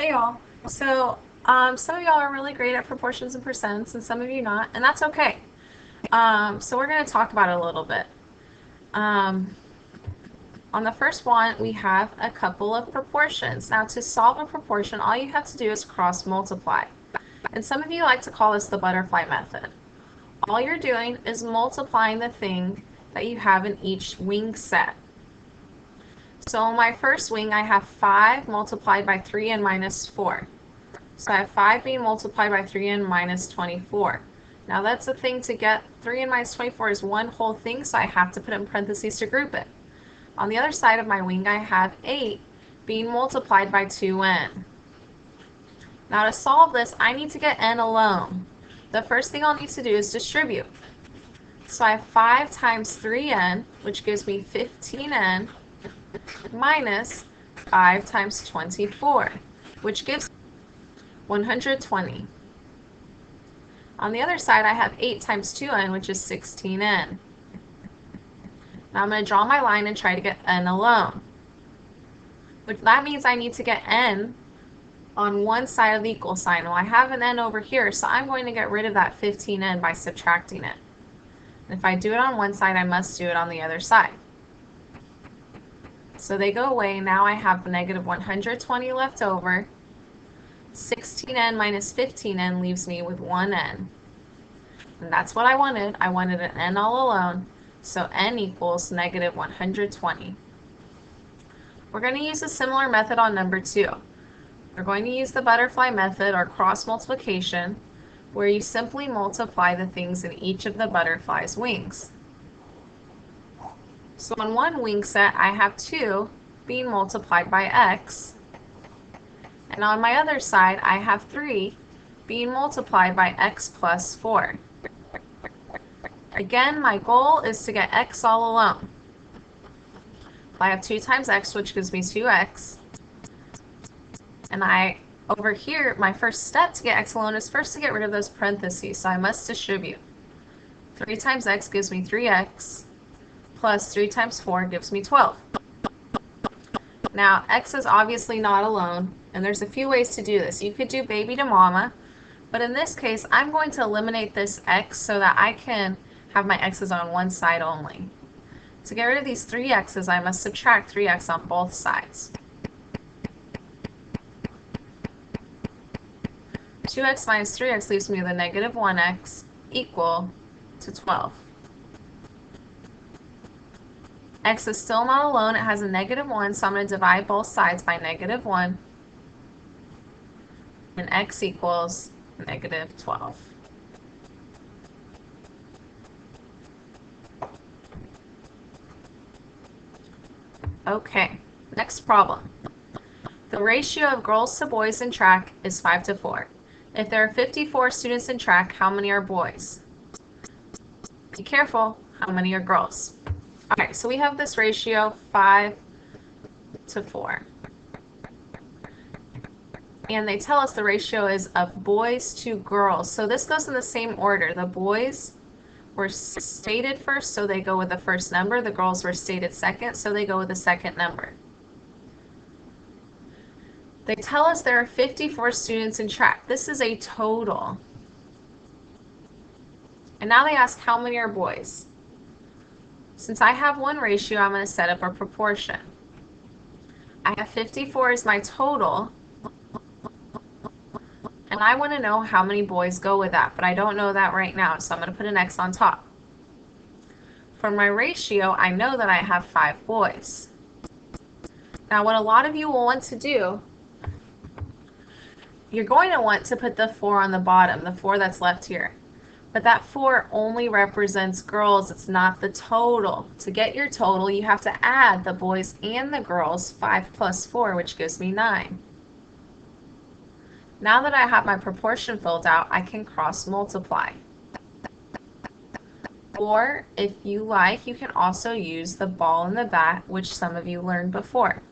Hey y'all. So, some of y'all are really great at proportions and percents, and some of you not, and that's okay. So we're going to talk about it a little bit. Um, on the first one, we have a couple of proportions. Now, to solve a proportion, all you have to do is cross multiply. And some of you like to call this the butterfly method. All you're doing is multiplying the thing that you have in each wing set. So in my first wing, I have 5 multiplied by 3n minus 4. So I have 5 being multiplied by 3n minus 24. Now that's the thing to get. 3n minus 24 is one whole thing, so I have to put it in parentheses to group it. On the other side of my wing, I have 8 being multiplied by 2n. Now to solve this, I need to get n alone. The first thing I'll need to do is distribute. So I have 5 times 3n, which gives me 15n, minus 5 times 24, which gives 120. On the other side, I have 8 times 2n, which is 16n. Now I'm going to draw my line and try to get n alone. Which that means I need to get n on one side of the equal sign. Well, I have an n over here, so I'm going to get rid of that 15n by subtracting it. And if I do it on one side, I must do it on the other side. So they go away. Now I have negative 120 left over. 16n minus 15n leaves me with 1n. And that's what I wanted. I wanted an n all alone. So n equals negative 120. We're going to use a similar method on number 2. We're going to use the butterfly method or cross multiplication, where you simply multiply the things in each of the butterfly's wings. So on one wing set, I have 2 being multiplied by x. And on my other side, I have 3 being multiplied by x plus 4. Again, my goal is to get x all alone. I have 2 times x, which gives me 2x. And over here, my first step to get x alone is first to get rid of those parentheses. So I must distribute. 3 times x gives me 3x, plus 3 times 4 gives me 12. Now, x is obviously not alone, and there's a few ways to do this. You could do baby to mama, but in this case, I'm going to eliminate this x so that I can have my x's on one side only. To get rid of these 3x's, I must subtract 3x on both sides. 2x minus 3x leaves me with a negative 1x equal to 12. X is still not alone. It has a negative 1, so I'm going to divide both sides by negative 1. And x equals negative 12. Okay, next problem. The ratio of girls to boys in track is 5 to 4. If there are 54 students in track, how many are boys? Be careful, how many are girls? All right, so we have this ratio 5 to 4. And they tell us the ratio is of boys to girls. So this goes in the same order. The boys were stated first, so they go with the first number. The girls were stated second, so they go with the second number. They tell us there are 54 students in track. This is a total. And now they ask how many are boys. Since I have one ratio, I'm going to set up a proportion. I have 54 as my total. And I want to know how many boys go with that, but I don't know that right now, so I'm going to put an X on top. For my ratio, I know that I have 5 boys. Now, what a lot of you will want to do, you're going to want to put the 4 on the bottom, the 4 that's left here. But that 4 only represents girls, it's not the total. To get your total, you have to add the boys and the girls, 5 plus 4, which gives me 9. Now that I have my proportion filled out, I can cross multiply. Or, if you like, you can also use the ball and the bat, which some of you learned before.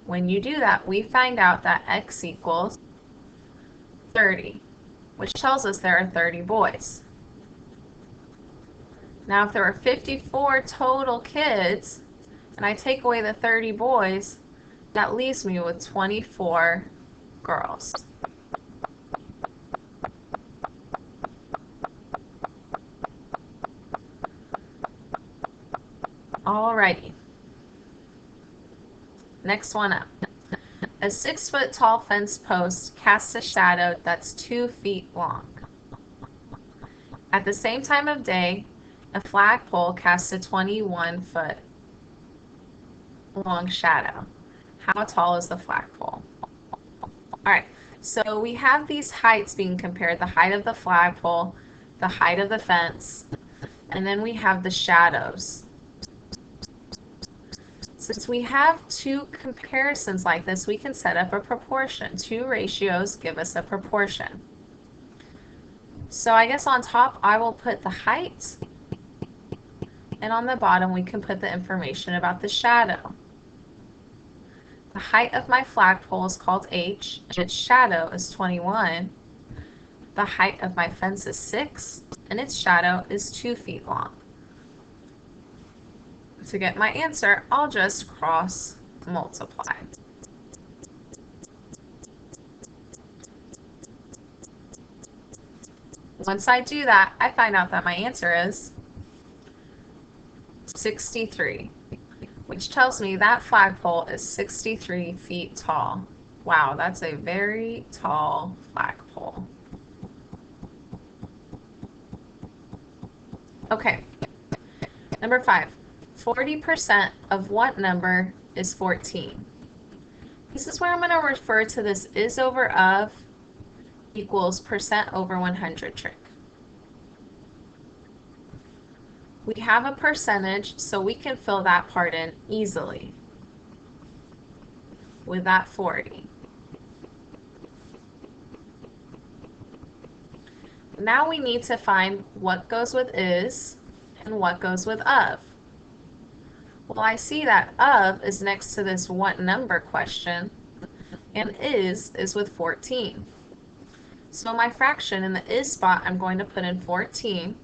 When you do that, we find out that x equals 30, which tells us there are 30 boys. Now, if there are 54 total kids, and I take away the 30 boys, That leaves me with 24 girls. Alrighty. Next one up. A 6-foot tall fence post casts a shadow that's 2 feet long. At the same time of day, a flagpole casts a 21-foot long shadow. How tall is the flagpole? Alright, so we have these heights being compared, the height of the flagpole, the height of the fence, and then we have the shadows. Since we have two comparisons like this, we can set up a proportion. Two ratios give us a proportion. So I guess on top I will put the height, and on the bottom we can put the information about the shadow. The height of my flagpole is called H, and its shadow is 21. The height of my fence is 6, and its shadow is 2 feet long. To get my answer, I'll just cross multiply. Once I do that, I find out that my answer is 63, which tells me that flagpole is 63 feet tall. Wow, that's a very tall flagpole. Okay, number 5. 40% of what number is 14? This is where I'm going to refer to this is over of equals percent over 100 trick. We have a percentage, so we can fill that part in easily with that 40. Now we need to find what goes with is and what goes with of. Well, I see that of is next to this what number question, and is with 14. So my fraction in the is spot, I'm going to put in 14.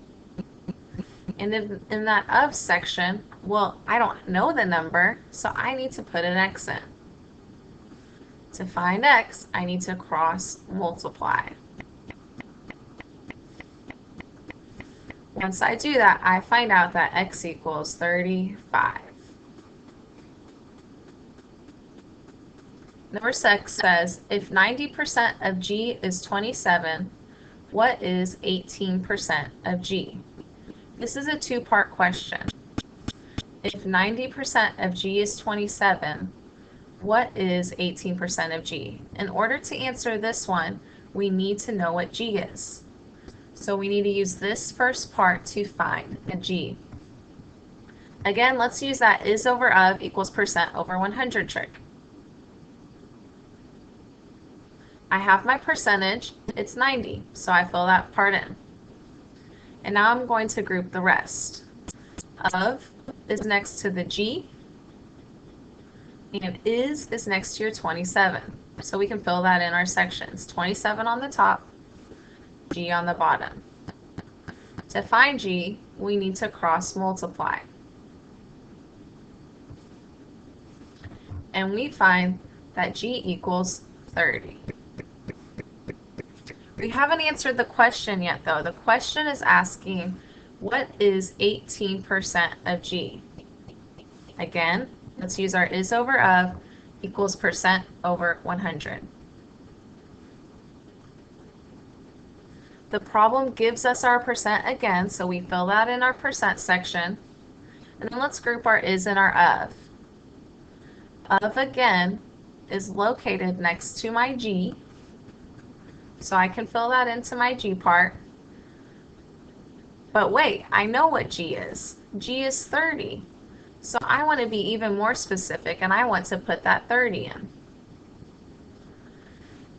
And in that of section, well, I don't know the number, so I need to put an x in. To find x, I need to cross multiply. Once I do that, I find out that x equals 35. Number 6 says, if 90% of G is 27, what is 18% of G? This is a two-part question. If 90% of G is 27, what is 18% of G? In order to answer this one, we need to know what G is. So we need to use this first part to find a G. Again, let's use that is over of equals percent over 100 trick. I have my percentage, it's 90, so I fill that part in. And now I'm going to group the rest. Of is next to the G, and is next to your 27. So we can fill that in our sections. 27 on the top, G on the bottom. To find G, we need to cross multiply. And we find that G equals 30. We haven't answered the question yet, though. The question is asking, what is 18% of G? Again, let's use our is over of equals percent over 100. The problem gives us our percent again, so we fill that in our percent section. And then let's group our is and our of. Of, again, is located next to my G, so I can fill that into my G part. But wait, I know what G is. G is 30. So I want to be even more specific, and I want to put that 30 in.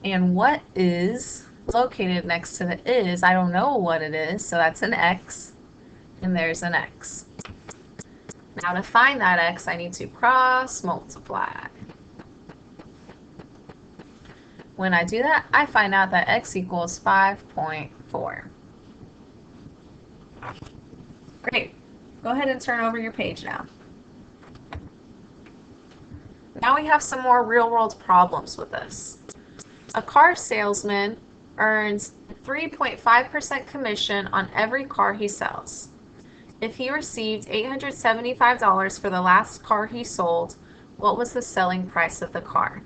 And what is located next to the is, I don't know what it is, so that's an x, and there's an x. Now to find that x, I need to cross multiply. When I do that, I find out that x equals 5.4. Great. Go ahead and turn over your page now. Now Now we have some more real-world problems with this. A car salesman earns 3.5% commission on every car he sells. If he received $875 for the last car he sold, what was the selling price of the car?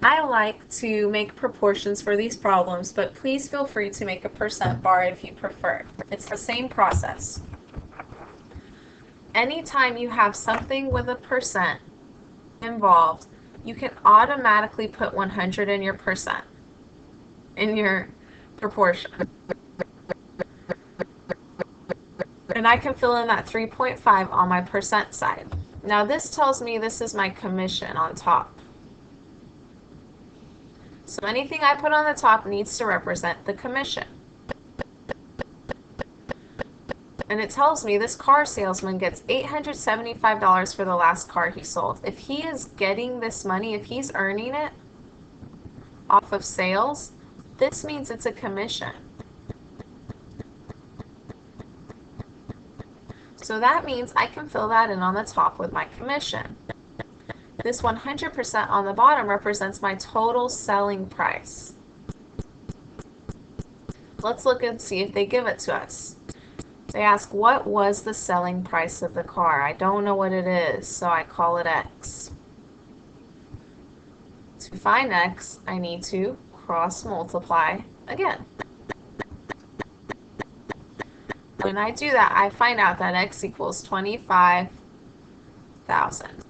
I like to make proportions for these problems, but please feel free to make a percent bar if you prefer. It's the same process. Anytime you have something with a percent involved, you can automatically put 100 in your percent, in your proportion. And I can fill in that 3.5 on my percent side. Now this tells me this is my commission on top. So anything I put on the top needs to represent the commission. And it tells me this car salesman gets $875 for the last car he sold. If he is getting this money, if he's earning it off of sales, this means it's a commission. So that means I can fill that in on the top with my commission. This 100% on the bottom represents my total selling price. Let's look and see if they give it to us. They ask, what was the selling price of the car? I don't know what it is, so I call it X. To find X, I need to cross multiply again. When I do that, I find out that X equals 25,000.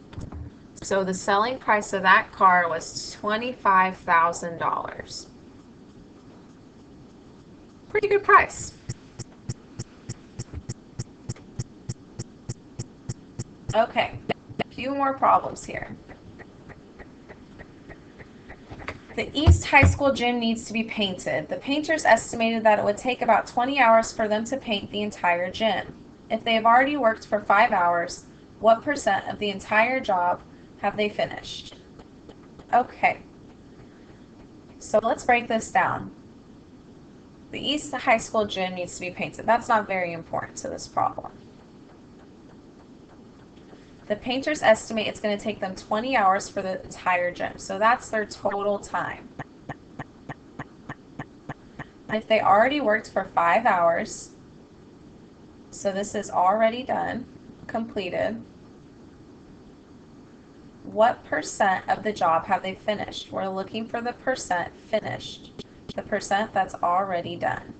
So the selling price of that car was $25,000. Pretty good price. Okay, a few more problems here. The East High School gym needs to be painted. The painters estimated that it would take about 20 hours for them to paint the entire gym. If they have already worked for 5 hours, what percent of the entire job have they finished? Okay, so let's break this down. The East High School gym needs to be painted. That's not very important to this problem. The painters estimate it's going to take them 20 hours for the entire gym. So that's their total time. If they already worked for 5 hours, so this is already done, completed, what percent of the job have they finished? We're looking for the percent finished, the percent that's already done.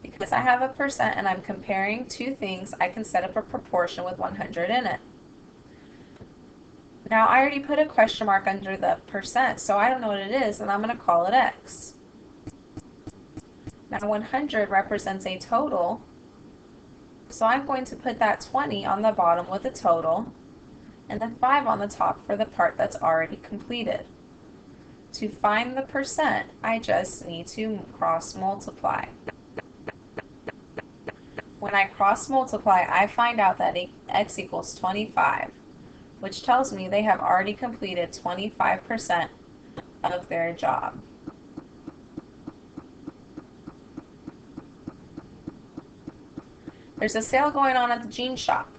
Because I have a percent and I'm comparing two things, I can set up a proportion with 100 in it. Now I already put a question mark under the percent, so I don't know what it is, and I'm going to call it X. Now 100 represents a total, so I'm going to put that 20 on the bottom with the total, and then 5 on the top for the part that's already completed. To find the percent, I just need to cross multiply. When I cross multiply, I find out that X equals 25, which tells me they have already completed 25% of their job. There's a sale going on at the jean shop.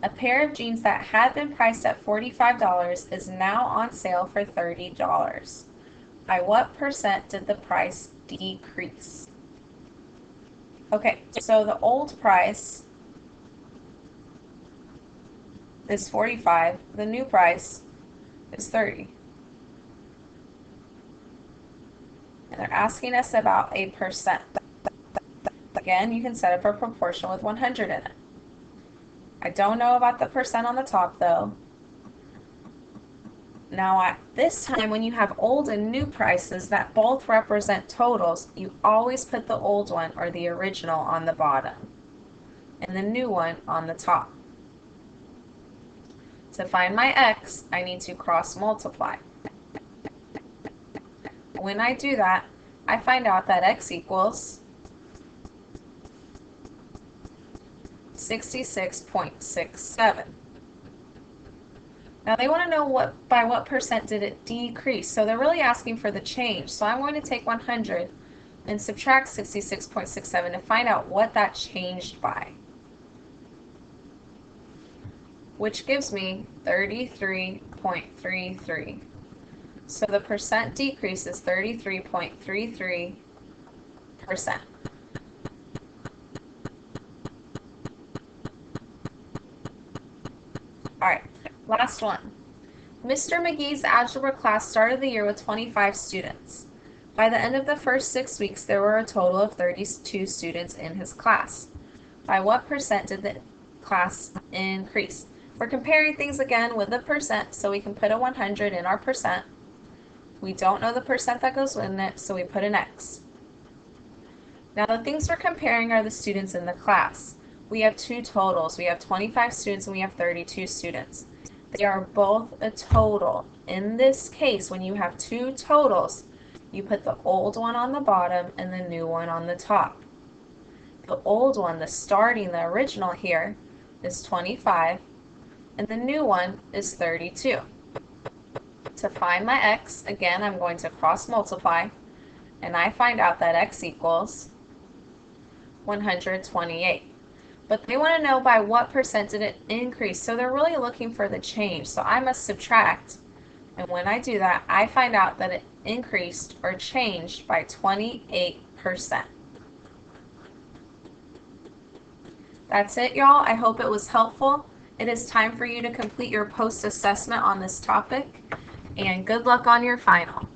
A pair of jeans that had been priced at $45 is now on sale for $30. By what percent did the price decrease? Okay, so the old price is 45, the new price is 30. And they're asking us about a percent. Again, you can set up a proportion with 100 in it. I don't know about the percent on the top though. Now at this time, when you have old and new prices that both represent totals, you always put the old one or the original on the bottom and the new one on the top. To find my X, I need to cross multiply. When I do that, I find out that X equals 66.67. Now they want to know by what percent did it decrease. So they're really asking for the change. So I'm going to take 100 and subtract 66.67 to find out what that changed by. which gives me 33.33. So the percent decrease is 33.33%. All right, last one. Mr. McGee's algebra class started the year with 25 students. By the end of the first 6 weeks, there were a total of 32 students in his class. By what percent did the class increase? We're comparing things again with a percent, so we can put a 100 in our percent. We don't know the percent that goes in it, so we put an X. Now the things we're comparing are the students in the class. We have two totals. We have 25 students and we have 32 students. They are both a total. In this case, when you have two totals, you put the old one on the bottom and the new one on the top. The old one, the starting, the original here, is 25, and the new one is 32. To find my X, again, I'm going to cross multiply, and I find out that X equals 128. But they want to know by what percent did it increase, so they're really looking for the change. So I must subtract, and when I do that, I find out that it increased or changed by 28%. That's it, y'all. I hope it was helpful. It is time for you to complete your post-assessment on this topic, and good luck on your final.